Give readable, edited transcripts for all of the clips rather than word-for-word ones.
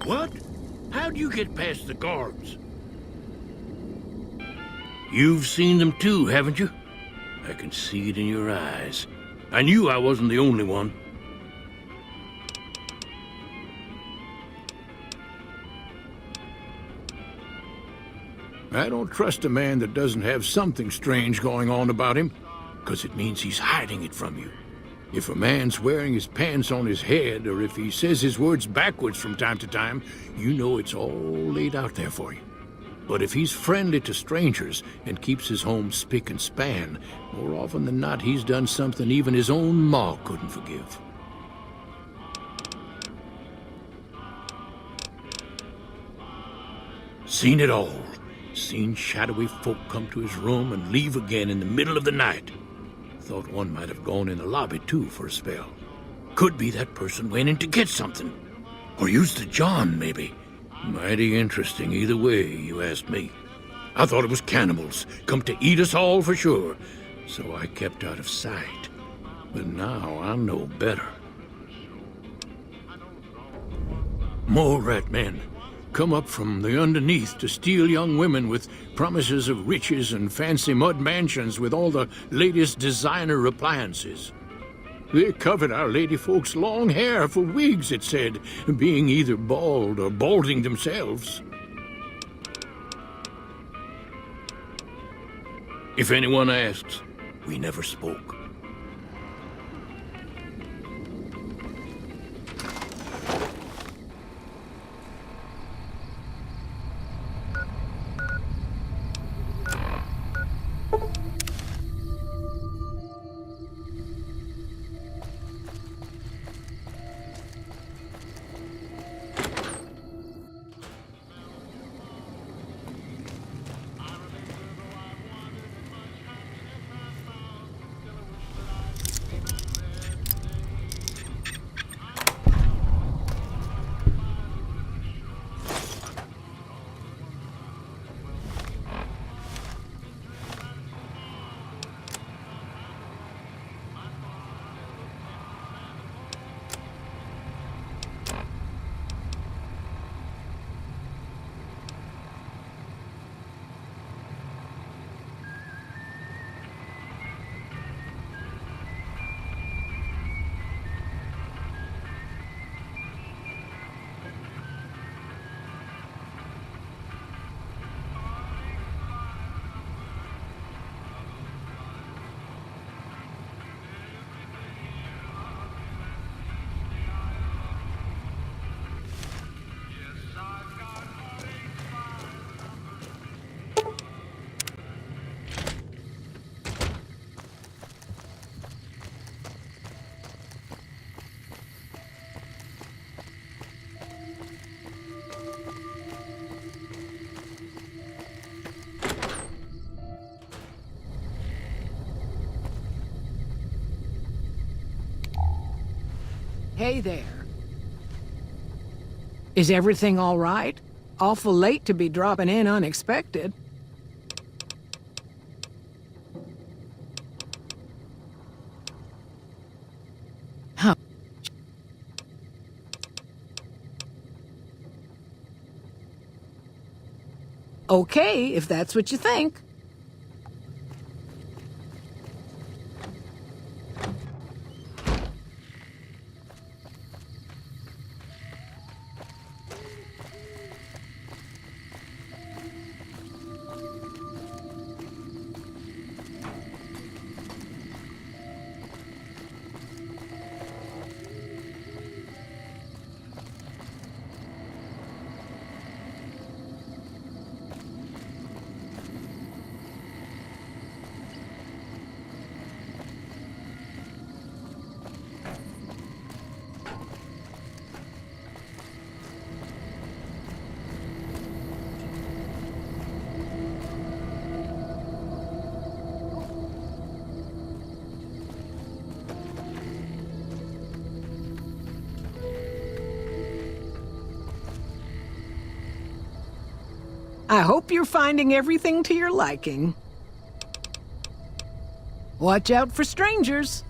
What? How'd you get past the guards? You've seen them too, haven't you? I can see it in your eyes. I knew I wasn't the only one. I don't trust a man that doesn't have something strange going on about him, because it means he's hiding it from you. If a man's wearing his pants on his head, or if he says his words backwards from time to time, you know it's all laid out there for you. But if he's friendly to strangers and keeps his home spick and span, more often than not he's done something even his own ma couldn't forgive. Seen it all. Seen shadowy folk come to his room and leave again in the middle of the night. Thought one might have gone in the lobby, too, for a spell. Could be that person went in to get something. Or used the John, maybe. Mighty interesting either way, you asked me. I thought it was cannibals, come to eat us all for sure. So I kept out of sight. But now I know better. Mole rat men. Come up from the underneath to steal young women with promises of riches and fancy mud mansions with all the latest designer appliances. They covered our lady folks' long hair for wigs, it said, being either bald or balding themselves. If anyone asks, we never spoke. Hey there. Is everything all right? Awful late to be dropping in unexpected. Huh. Okay, if that's what you think. I hope you're finding everything to your liking. Watch out for strangers.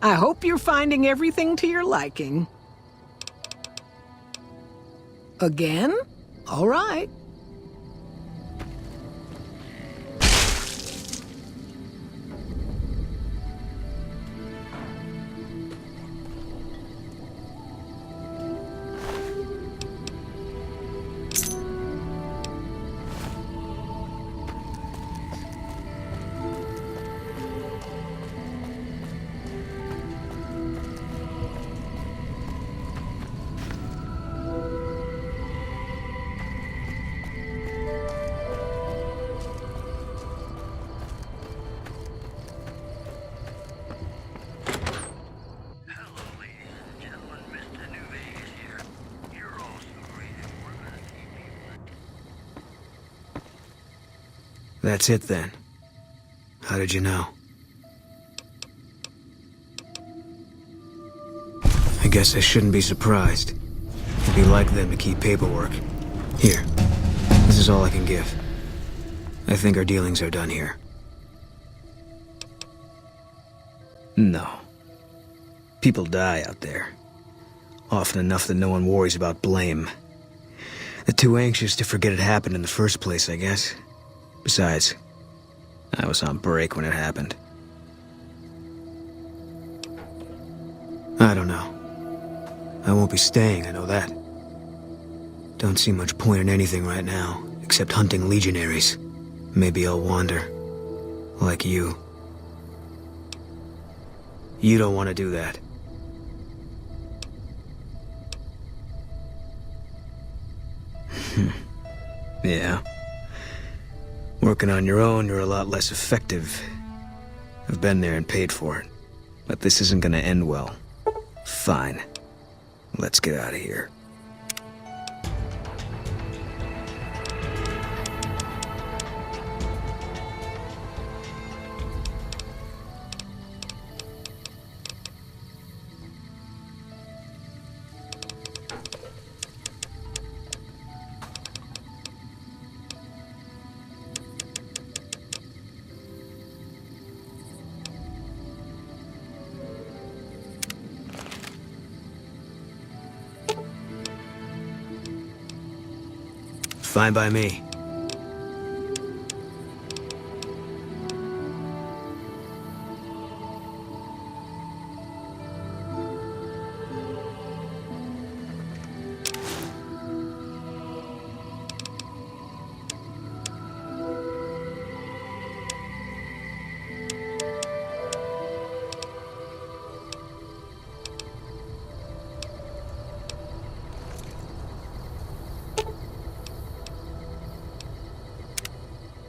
I hope you're finding everything to your liking. Again? All right. That's it then. How did you know? I guess I shouldn't be surprised. It'd be like them to keep paperwork. Here. This is all I can give. I think our dealings are done here. No. People die out there. Often enough that no one worries about blame. They're too anxious to forget it happened in the first place, I guess. Besides, I was on break when it happened. I don't know. I won't be staying, I know that. Don't see much point in anything right now, except hunting Legionaries. Maybe I'll wander. Like you. You don't want to do that. Yeah. Working on your own, you're a lot less effective. I've been there and paid for it. But this isn't gonna end well. Fine. Let's get out of here. Fine by me.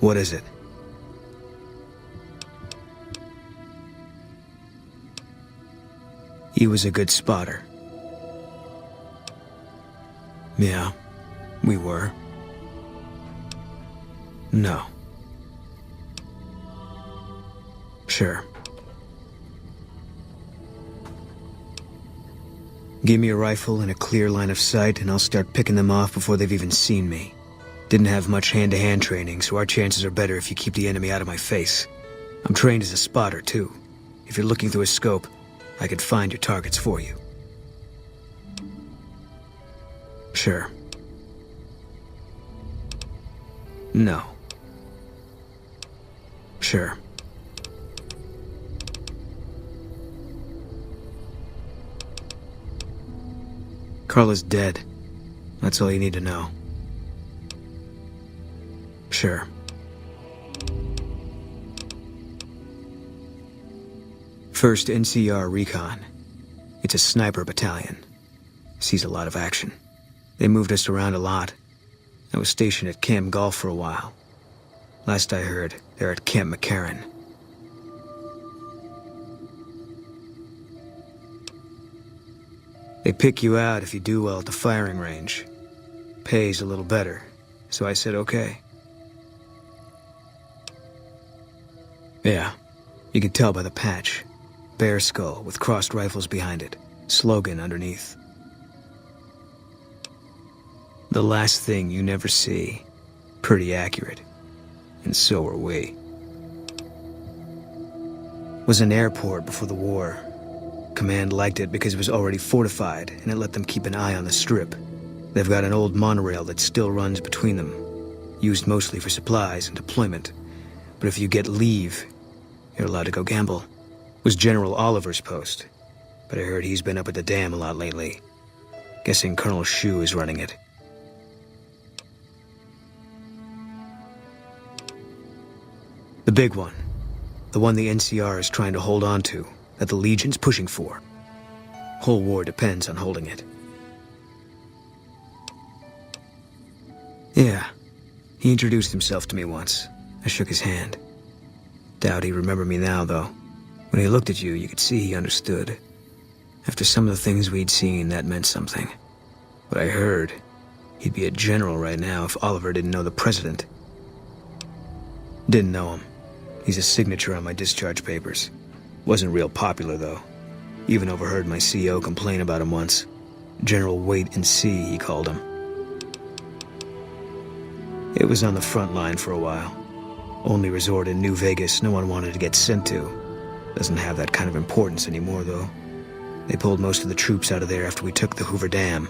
What is it? He was a good spotter. Yeah, we were. No. Sure. Give me a rifle and a clear line of sight, and I'll start picking them off before they've even seen me. Didn't have much hand-to-hand training, so our chances are better if you keep the enemy out of my face. I'm trained as a spotter, too. If you're looking through a scope, I could find your targets for you. Sure. No. Sure. Carla's dead. That's all you need to know. Sure. First NCR Recon. It's a sniper battalion. Sees a lot of action. They moved us around a lot. I was stationed at Camp Golf for a while. Last I heard, they're at Camp McCarran. They pick you out if you do well at the firing range. Pays a little better, so I said okay. Yeah, you can tell by the patch. Bear skull with crossed rifles behind it. Slogan underneath. The last thing you never see. Pretty accurate. And so are we. Was an airport before the war. Command liked it because it was already fortified, and it let them keep an eye on the Strip. They've got an old monorail that still runs between them, used mostly for supplies and deployment. But if you get leave, you're allowed to go gamble. It was General Oliver's post, but I heard he's been up at the dam a lot lately. Guessing Colonel Shu is running it. The big one. The one the NCR is trying to hold on to, that the Legion's pushing for. Whole war depends on holding it. Yeah. He introduced himself to me once. I shook his hand. Doubt he remembered me now, though. When he looked at you, you could see he understood. After some of the things we'd seen, that meant something. But I heard he'd be a general right now if Oliver didn't know the president. Didn't know him. He's a signature on my discharge papers. Wasn't real popular, though. Even overheard my CO complain about him once. General Wait and See, he called him. It was on the front line for a while. Only resort in New Vegas no one wanted to get sent to. Doesn't have that kind of importance anymore, though. They pulled most of the troops out of there after we took the Hoover Dam.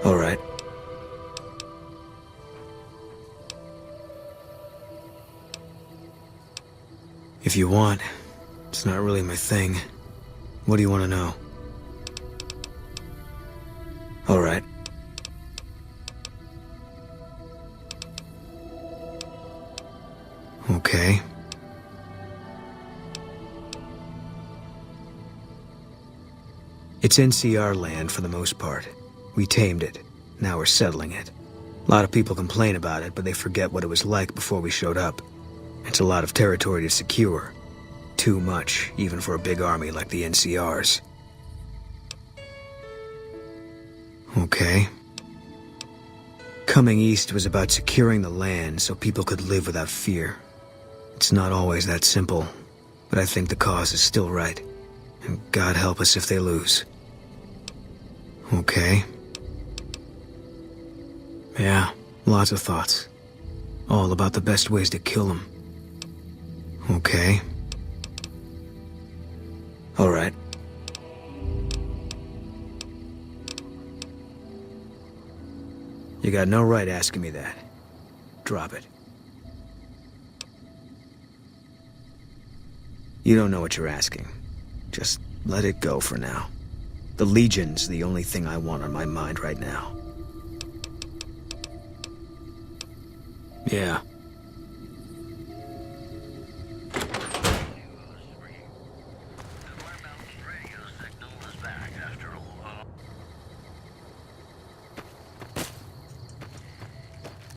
All right. If you want, it's not really my thing. What do you want to know? All right. Okay. It's NCR land for the most part. We tamed it. Now we're settling it. A lot of people complain about it, but they forget what it was like before we showed up. It's a lot of territory to secure. Too much, even for a big army like the NCR's. Okay. Coming east was about securing the land so people could live without fear. It's not always that simple, but I think the cause is still right. And God help us if they lose. Okay. Yeah, lots of thoughts. All about the best ways to kill them. Okay. All right. You got no right asking me that. Drop it. You don't know what you're asking. Just let it go for now. The Legion's the only thing I want on my mind right now. Yeah.